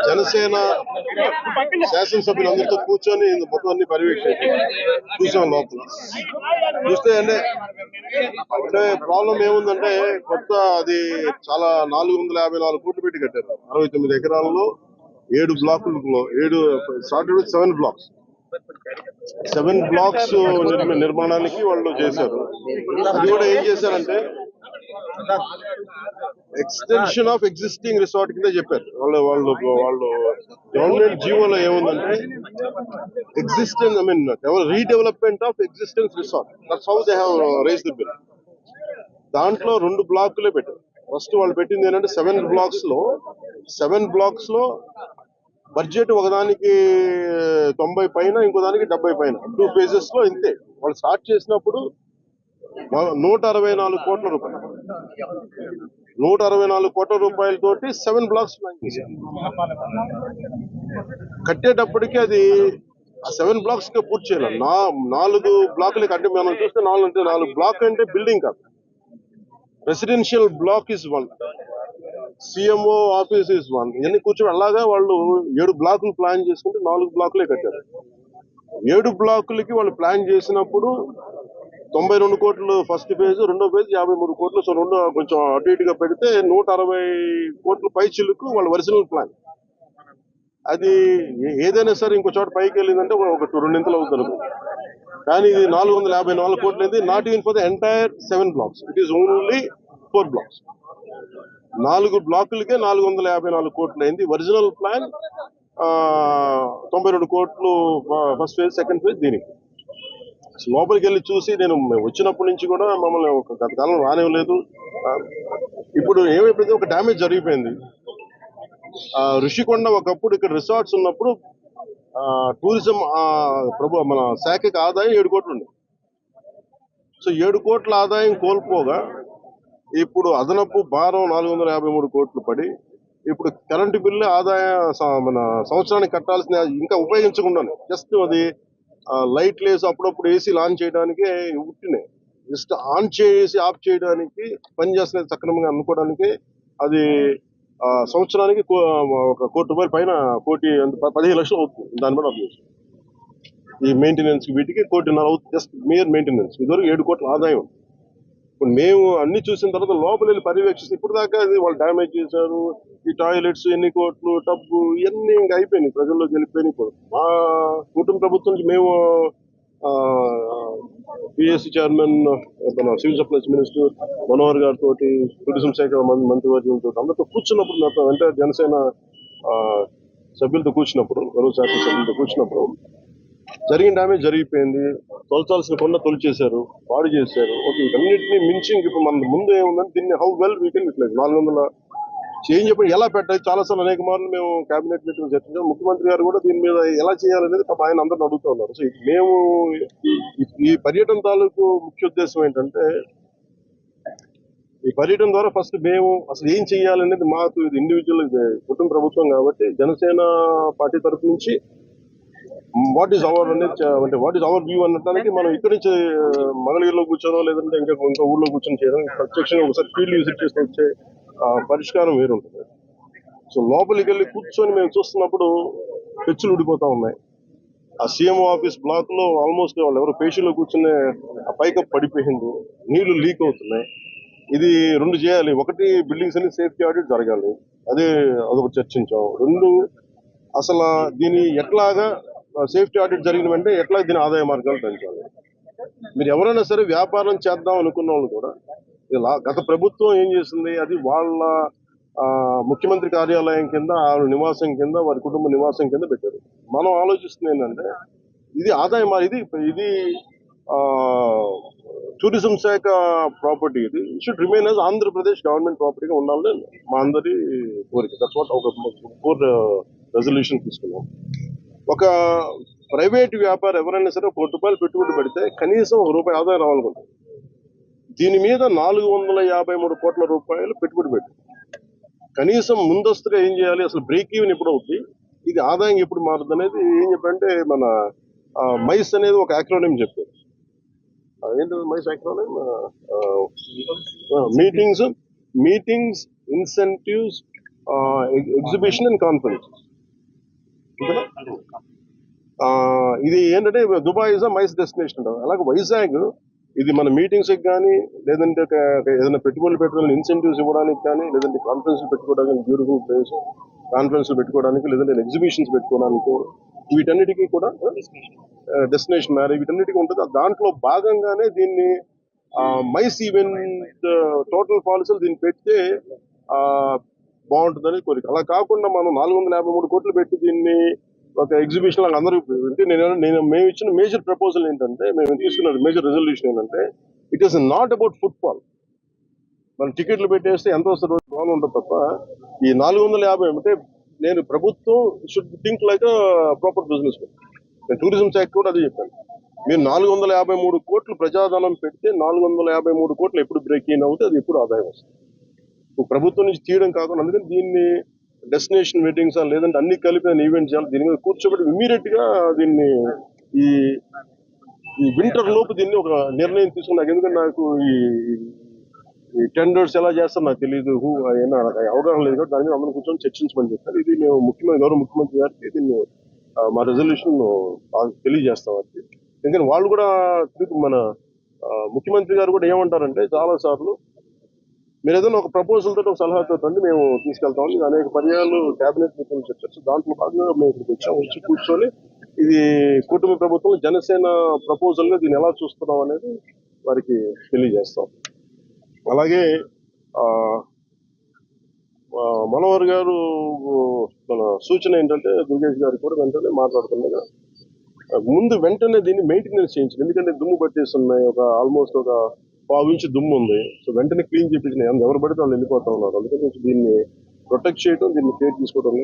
జనసేన శాసనసభ్యులందరితో కూర్చొని మొత్తం అన్ని పర్యవేక్షించారు. చూసాం లోపల చూస్తే అంటే ప్రాబ్లం ఏముందంటే కొత్త అది చాలా 454 కోట్లు పెట్టి కట్టారు. 69 ఎకరాలలో 7 బ్లాకులలో 7 బ్లాక్స్ 7 బ్లాక్స్ నిర్మాణానికి వాళ్ళు చేశారు. అది కూడా ఏం చేశారంటే ఎక్స్టెన్షన్ ఆఫ్ ఎగ్జిస్టింగ్ రిసార్ట్ కింద చెప్పారు. వాళ్ళు గవర్నమెంట్ జీవోలో ఏముందంటే existence redevelopment of existence resort. That's how they have raise the bill. దాంట్లో 2 బ్లాకులే పెట్టారు. ఫస్ట్ వాళ్ళు పెట్టింది ఏంటంటే 7 బ్లాక్స్ లో బడ్జెట్ ఒకదానికి 90 పైన, ఇంకో దానికి 70 పైన, 2 ఫేజెస్ లో ఇంతే. వాళ్ళు స్టార్ట్ చేసినప్పుడు 164 కోట్ల రూపాయలు, 164 కోట్ల రూపాయలతోటి 7 బ్లాక్స్ కట్టేటప్పటికి అది ఆ 7 బ్లాక్స్ గా పూర్తి చేయాలి. 4 బ్లాకులకి అంటే మనం చూస్తే 4 బ్లాక్ అంటే బిల్డింగ్ కాదు, residential block is 1, CMO office is 1. ఇవన్నీ కూర్చొని అలాగా వాళ్ళు 7 బ్లాకులు ప్లాన్ చేసుకుంటే 4 బ్లాకులే కట్టారు. 7 బ్లాకులకి వాళ్ళు ప్లాన్ చేసినప్పుడు 92 కోట్లు ఫస్ట్ ఫేజ్, రెండో ఫేజ్ 53 కోట్లు. సో రెండు కొంచెం అటు ఇటుగా పెడితే 160 కోట్ల పై చిలుకు వాళ్ళ ఒరిజినల్ ప్లాన్. అది ఏదైనా సరే ఇంకో చోట పైకి వెళ్ళిందంటే ఒక 2 అవుతుంది. కానీ ఇది 454 కోట్లు అయింది. Not even for the entire 7 blocks, it is only 4 blocks. 4 బ్లాకులకే 454 కోట్లు అయింది. ఒరిజినల్ ప్లాన్ 92 కోట్లు ఫస్ట్ ఫేజ్, సెకండ్ ఫేజ్. దీనికి లోపలికి వెళ్ళి చూసి నేను వచ్చినప్పటి నుంచి కూడా మమ్మల్ని గత కాలం రానివ్వలేదు. ఇప్పుడు ఏమైపోయింది, ఒక డ్యామేజ్ జరిగిపోయింది. ఋషికొండ ఒకప్పుడు ఇక్కడ రిసార్ట్స్ ఉన్నప్పుడు టూరిజం మన శాఖకి ఆదాయం 7 కోట్లు ఉంది. సో 7 కోట్ల ఆదాయం కోల్పోగా ఇప్పుడు అదనపు భారం 453 కోట్లు పడి ఇప్పుడు కరెంటు బిల్లు ఆదాయం మన సంవత్సరానికి కట్టాల్సిన ఇంకా ఉపయోగించకుండానే జస్ట్ అది లైట్ లేసి అప్పుడప్పుడు ఏసీ లాంచ్ చేయడానికి ఉట్టినే జస్ట్ ఆన్ చేసి ఆఫ్ చేయడానికి పనిచేస్తున్నది సక్రమంగా అనుకోవడానికి అది సంవత్సరానికి ఒక ₹1 కోటి పైన 15 లక్షలు అవుతుంది. దాని బట్టి అబ్జర్వ్ ఈ మెయింటెనెన్స్ వీటికి 1.5 కోటి అవుతుంది, జస్ట్ మేయర్ మెయింటెనెన్స్. ఇదివరకు 7 కోట్ల ఆదాయం. ఇప్పుడు మేము అన్ని చూసిన తర్వాత లోపల వెళ్ళి పర్యవేక్షిస్తే ఇప్పుడు దాకా వాళ్ళు డ్యామేజ్ చేశారు. ఈ టాయిలెట్స్ ఎన్ని కోట్లు, టబ్బు ఇవన్నీ ఇంకా అయిపోయినాయి, ప్రజల్లోకి వెళ్ళిపోయినాయి. ఇప్పుడు మా కుటుంబ ప్రభుత్వం నుంచి మేము పిఎస్సి చైర్మన్, మన సివిల్ సప్లైస్ మినిస్టర్ మనోహర్ గారితో, టూరిజం శాఖ మంత్రివర్గంతో అందరితో కూర్చున్నప్పుడు, నాతో అంటే జనసేన సభ్యులతో కూర్చున్నప్పుడు, గౌరవ శాసన సభ్యులతో కూర్చున్నప్పుడు జరిగిన డ్యామేజ్ జరిగిపోయింది. తొలచాల్సిన కొండ తొలిచేశారు, పాడు చేశారు. ఓకే, వీటన్నిటిని మించి ఇప్పుడు మన ముందు ఏముందని దీన్ని how well we can utilise 400 change చెప్పి ఎలా పెట్టాలి. చాలాసార్లు అనేక మార్లు మేము కేబినెట్ మీటింగ్ చర్చించాం. ముఖ్యమంత్రి గారు కూడా దీని మీద ఎలా చేయాలనేది ఆయన అందరిని అడుగుతూ ఉన్నారు. సో మేము ఈ పర్యటన తాలూకు ముఖ్య ఉద్దేశం ఏంటంటే, ఈ పర్యటన ద్వారా ఫస్ట్ మేము అసలు ఏం చేయాలనేది మాకు ఇది ఇండివిజువల్ కుటుంబ ప్రభుత్వం కాబట్టి జనసేన పార్టీ తరఫు నుంచి వాట్ ఈస్ అవర్ అనేది అంటే వాట్ ఈస్ అవర్ వ్యూ అనడానికి మనం ఇక్కడి నుంచి మంగళగిరిలో కూర్చోనో లేదంటే ఇంకా ఊళ్ళో కూర్చొని చేయడం, ప్రత్యక్షంగా ఒకసారి ఫీల్డ్ విజిట్ చేసి వచ్చే పరిష్కారం వేరుంటుంది. సో లోపలికి వెళ్ళి కూర్చొని మేము చూస్తున్నప్పుడు పెచ్చులు ఊడిపోతా ఉన్నాయి. ఆ సీఎంఓ ఆఫీస్ బ్లాక్ లో ఆల్మోస్ట్ వాళ్ళు ఎవరు పేషీలో కూర్చునే ఆ పైకప్ పడిపోయింది, నీళ్లు లీక్ అవుతున్నాయి. ఇది 2 చేయాలి. ఒకటి, బిల్డింగ్స్ అన్ని సేఫ్టీ ఆడిట్ జరగాలి, అదొక చర్చించాం. 2, అసలు దీని ఎట్లాగా సేఫ్టీ ఆడిట్ జరిగిన వెంటనే ఎట్లా దీని ఆదాయ మార్గాలు పెంచాలి. మీరు ఎవరైనా సరే వ్యాపారం చేద్దాం అనుకున్న వాళ్ళు కూడా ఇలా గత ప్రభుత్వం ఏం చేసింది, అది వాళ్ళ ముఖ్యమంత్రి కార్యాలయం కింద, వాళ్ళ నివాసం కింద, వారి కుటుంబ నివాసం కింద పెట్టారు. మనం ఆలోచిస్తుంది ఏంటంటే ఇది ఆదాయం, ఇది టూరిజం శాఖ ప్రాపర్టీ, ఇది should remain as Andhra Pradesh government ప్రాపర్టీగా ఉండాలని మా అందరి కోరిక. దట్స్ వాట్ ఒక 4 రెజల్యూషన్ తీసుకున్నాం. ఒక ప్రైవేట్ వ్యాపారం ఎవరైనా సరే ₹1 కోటి పెట్టుబడి పెడితే కనీసం ₹1 ఆదాయం రావాలనుకుంటుంది. దీని మీద 453 కోట్ల రూపాయలు పెట్టుబడి పెట్టి కనీసం ముందస్తుగా ఏం చేయాలి, అసలు బ్రేక్ ఈవెన్ ఎప్పుడు అవుతుంది, ఇది ఆదాయం ఎప్పుడు మారుతుంది అనేది ఏం చెప్పంటే మన మైస్ అనేది ఒక యాక్రోనిమ్ చెప్పారు. ఏంటంటే MICE acronym meetings, incentives, exhibition and conference. అంతేనా? ఇది ఏంటంటే Dubai is a MICE destination అంటారు. అలాగే వైజాగ్ ఇది మన మీటింగ్స్ కానీ లేదంటే ఏదైనా పెట్టుబడులు పెట్టడానికి ఇన్సెంటివ్స్ ఇవ్వడానికి కానీ లేదంటే కాన్ఫరెన్స్ పెట్టుకోవడానికి బ్యూటిఫుల్ ప్లేస్ కాన్ఫరెన్స్ పెట్టుకోవడానికి లేదంటే ఎగ్జిబిషన్స్ పెట్టుకోవడానికి వీటన్నిటికీ కూడా డెస్టినేషన్ మ్యారేజ్ వీటన్నిటికీ ఉంటుంది. దాంట్లో భాగంగానే దీన్ని మైస్ ఈవెంట్ టోటల్ పాలసీలు దీన్ని పెడితే ఆ, బాగుంటుందని కోరిక. అలా కాకుండా మనం 453 కోట్లు పెట్టి దీన్ని ఒక ఎగ్జిబిషన్ లాగా అందరూ అంటే మేము ఇచ్చిన మేజర్ ప్రపోజల్ ఏంటంటే మేము తీసుకున్న మేజర్ రెజల్యూషన్ ఏంటంటే it is not about football. మనం టికెట్లు పెట్టేస్తే ఎంత వస్తుంది బాగా ఉంటుంది తప్ప ఈ 450 అంటే నేను ప్రభుత్వం should think like proper business. నేను టూరిజం శాఖ కూడా అదే చెప్పాను. మీరు 453 కోట్లు ప్రజాధనం పెడితే 453 కోట్లు ఎప్పుడు బ్రేక్ ఇన్ అవుతే అది ఎప్పుడు ఆదాయం వస్తుంది. ఇప్పుడు ప్రభుత్వం నుంచి తీయడం కాకుండా అందుకని దీన్ని డెస్టినేషన్ మీటింగ్స్ లేదంటే అన్ని కలిపి ఈవెంట్ చేయాలి. దీని మీద కూర్చోబెట్టి ఇమీడియట్ గా దీన్ని ఈ ఈ వింటర్ లోపు దీన్ని ఒక నిర్ణయం తీసుకున్నాను. ఎందుకంటే నాకు ఈ టెండర్స్ ఎలా చేస్తారో నాకు తెలియదు, నాకు అవగాహన లేదు కాబట్టి దాని మీద అందరం కూర్చొని చర్చించమని చెప్పారు. ఇది మేము గౌరవ ముఖ్యమంత్రి గారికి దీన్ని మా రెజల్యూషన్ తెలియజేస్తాం. అది ఎందుకంటే వాళ్ళు కూడా మన ముఖ్యమంత్రి గారు కూడా ఏమంటారంటే చాలా సార్లు మీరు ఏదైనా ఒక ప్రపోజల్ తోటి ఒక సలహాతో రండి మేము తీసుకెళ్తాం. ఇది అనేక పర్యాలు కేబినెట్ మీటింగ్ చర్చ దాంట్లో భాగంగా మేము ఇక్కడికి వచ్చి కూర్చొని ఇది కుటుంబ ప్రభుత్వం జనసేన ప్రపోజల్ గా దీన్ని ఎలా చూస్తున్నాం అనేది వారికి తెలియజేస్తాం. అలాగే మనోహర్ గారు మన సూచన ఏంటంటే దుర్గేష్ గారు కూడా వెంటనే మాట్లాడుతుండగా ముందు వెంటనే దీన్ని మెయింటెనెన్స్ చేయించింది. ఎందుకంటే దుమ్ము పట్టేస్తున్నాయి, ఒక ఆల్మోస్ట్ ఒక 1/4 ఇంచు దుమ్ము ఉంది. సో వెంటనే క్లీన్ చేయించిన ఎవరు పడితే వాళ్ళు వెళ్ళిపోతా ఉన్నారు. అందుకని దీన్ని ప్రొటెక్ట్ చేయడం దీన్ని కేర్ తీసుకోవడం